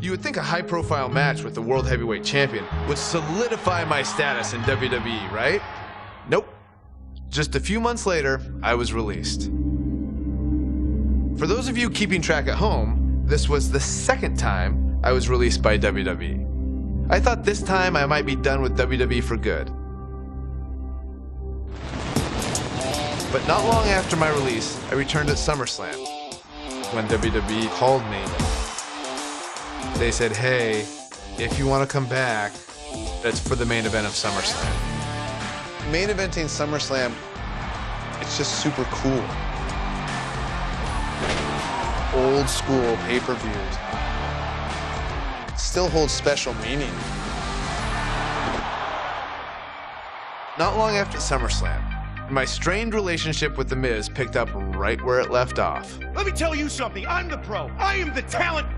You would think a high-profile match with the World Heavyweight Champion would solidify my status in WWE, right? Nope. Just a few months later, I was released. For those of you keeping track at home, this was the second time I was released by WWE. I thought this time I might be done with WWE for good. But not long after my release, I returned at SummerSlam. When WWE called me, they said, hey, if you want to come back, that's for the main event of SummerSlam. Main eventing SummerSlam, it's just super cool. Old school pay-per-views still holds special meaning. Not long after SummerSlam, my strained relationship with The Miz picked up right where it left off. Let me tell you something, I'm the pro, I am the talent.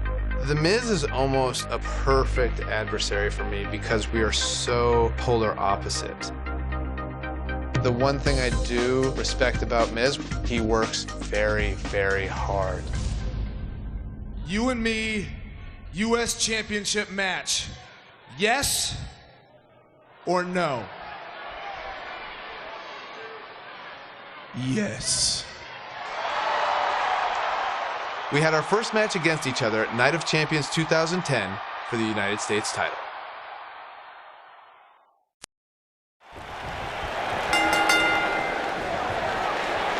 The Miz is almost a perfect adversary for me because we are so polar opposite. The one thing I do respect about Miz, he works very, very hard. You and me, U.S. Championship match. Yes or no? Yes. We had our first match against each other at Night of Champions 2010 for the United States title.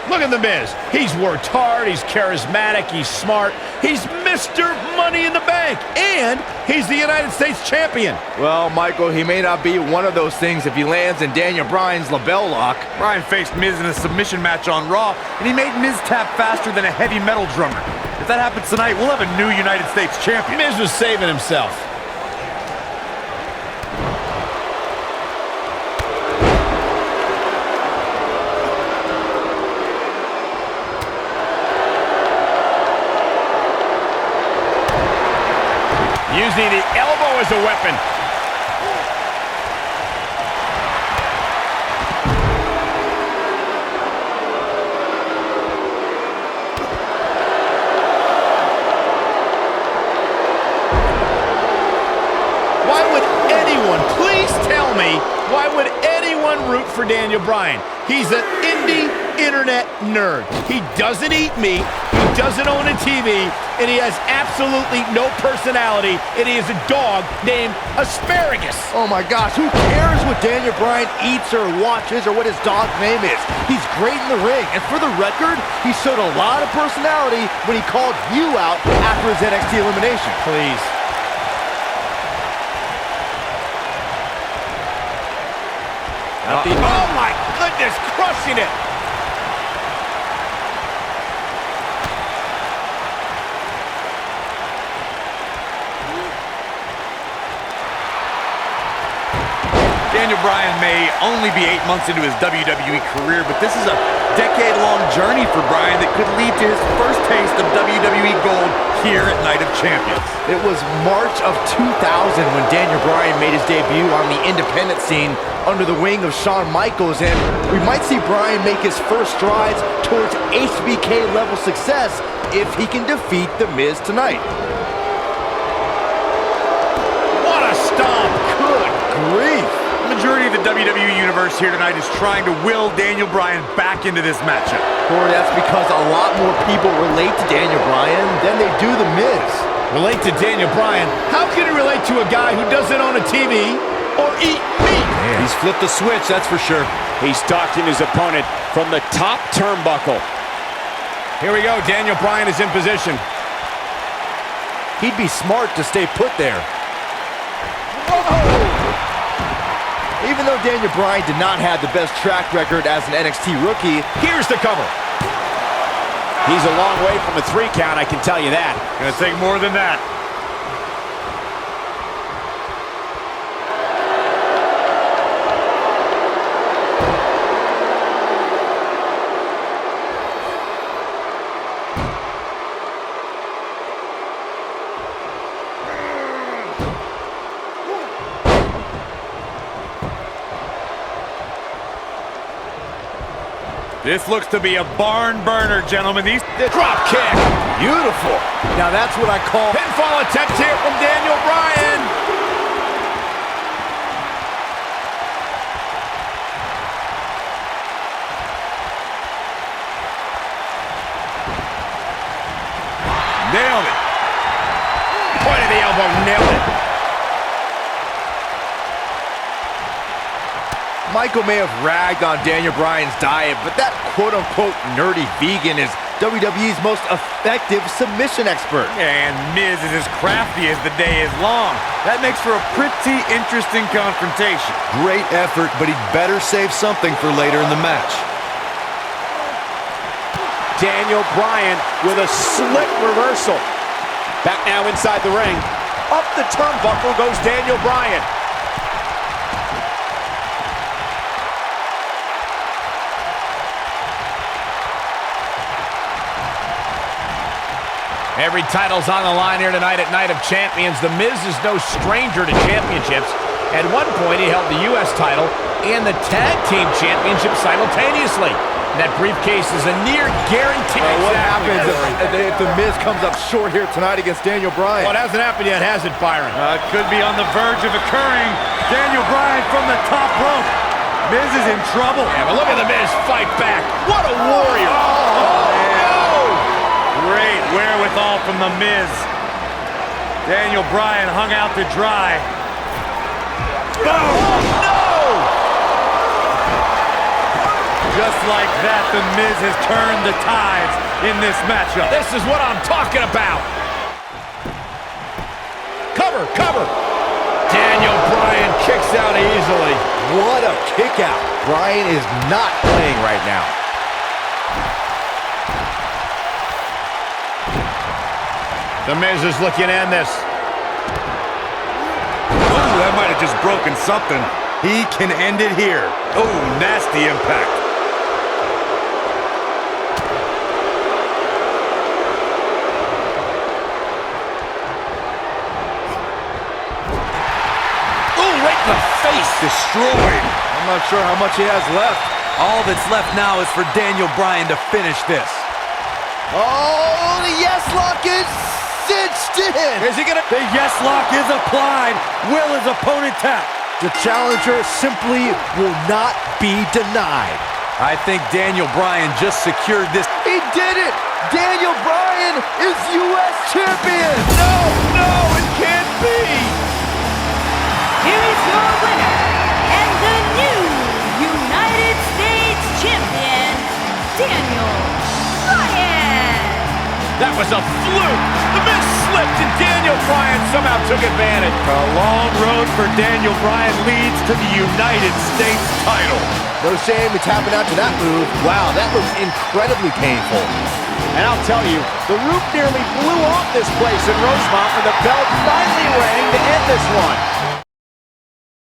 Look at The Miz. He's worked hard, he's charismatic, he's smart, he's Mr. Money in the Bank, and he's the United States champion. Well, Michael, he may not be one of those things if he lands in Daniel Bryan's label lock. Bryan faced Miz in a submission match on Raw, and he made Miz tap faster than a heavy metal drummer. If that happens tonight, we'll have a new United States champion. Miz was saving himself. Using the elbow as a weapon. Why would anyone, please tell me, why would anyone root for Daniel Bryan? He's an indie internet nerd. He doesn't eat meat, he doesn't own a TV, and he has absolutely no personality, and he is a dog named Asparagus. Oh my gosh, who cares what Daniel Bryan eats or watches or what his dog's name is? He's great in the ring, and for the record, he showed a lot of personality when he called you out after his NXT elimination. Please. Oh my goodness, crushing it. Daniel Bryan may only be 8 months into his WWE career, but this is a decade-long journey for Bryan that could lead to his first taste of WWE gold here at Night of Champions. It was March of 2000 when Daniel Bryan made his debut on the independent scene under the wing of Shawn Michaels, and we might see Bryan make his first strides towards HBK-level success if he can defeat The Miz tonight. What a stomp. Good grief. The majority of the WWE Universe here tonight is trying to will Daniel Bryan back into this matchup. Corey, that's because a lot more people relate to Daniel Bryan than they do The Miz. Relate to Daniel Bryan? How can he relate to a guy who doesn't own a TV or eat meat? Man. He's flipped the switch, that's for sure. He's stalking his opponent from the top turnbuckle. Here we go, Daniel Bryan is in position. He'd be smart to stay put there. Whoa! Even though Daniel Bryan did not have the best track record as an NXT rookie, here's the cover. He's a long way from a 3 count, I can tell you that. Gonna take more than that. This looks to be a barn burner, gentlemen. Drop kick. Beautiful. Now that's what I call pinfall attempt here from Daniel. the elbow, nailed it. Michael may have ragged on Daniel Bryan's diet, but that quote-unquote nerdy vegan is WWE's most effective submission expert. And Miz is as crafty as the day is long. That makes for a pretty interesting confrontation. Great effort, but he'd better save something for later in the match. Daniel Bryan with a slick reversal. Back now inside the ring. Up the turnbuckle goes Daniel Bryan. Every title's on the line here tonight at Night of Champions. The Miz is no stranger to championships. At one point, he held the U.S. title and the Tag Team Championship simultaneously. And that briefcase is a near guarantee. What happens if the Miz comes up short here tonight against Daniel Bryan? Well, it hasn't happened yet, has it, Byron? Could be on the verge of occurring. Daniel Bryan from the top rope. Miz is in trouble. Yeah, but look at the Miz fight back. What a warrior. Great wherewithal from the Miz. Daniel Bryan hung out to dry. Boom! Oh, no! Just like that, the Miz has turned the tides in this matchup. This is what I'm talking about. Cover, cover. Daniel Bryan kicks out easily. What a kick out. Bryan is not playing right now. The Miz is looking to end this. Ooh, that might have just broken something. He can end it here. Oh, nasty impact. Ooh, right in the face. Destroyed. I'm not sure how much he has left. All that's left now is for Daniel Bryan to finish this. Oh, the yes lock is cinched in. Is he gonna? The yes lock is applied. Will his opponent tap? The challenger simply will not be denied. I think Daniel Bryan just secured this. He did it! Daniel Bryan is U.S. champion! No, no, it can't be. Here is your winner, and the new United States Champion, Daniel Bryan! That was a fluke. The Miz slipped and Daniel Bryan somehow took advantage. A long road for Daniel Bryan leads to the United States title. No shame in tapping out to that move. Wow, that looks incredibly painful. And I'll tell you, the roof nearly blew off this place in Rosemont when the bell finally rang to end this one.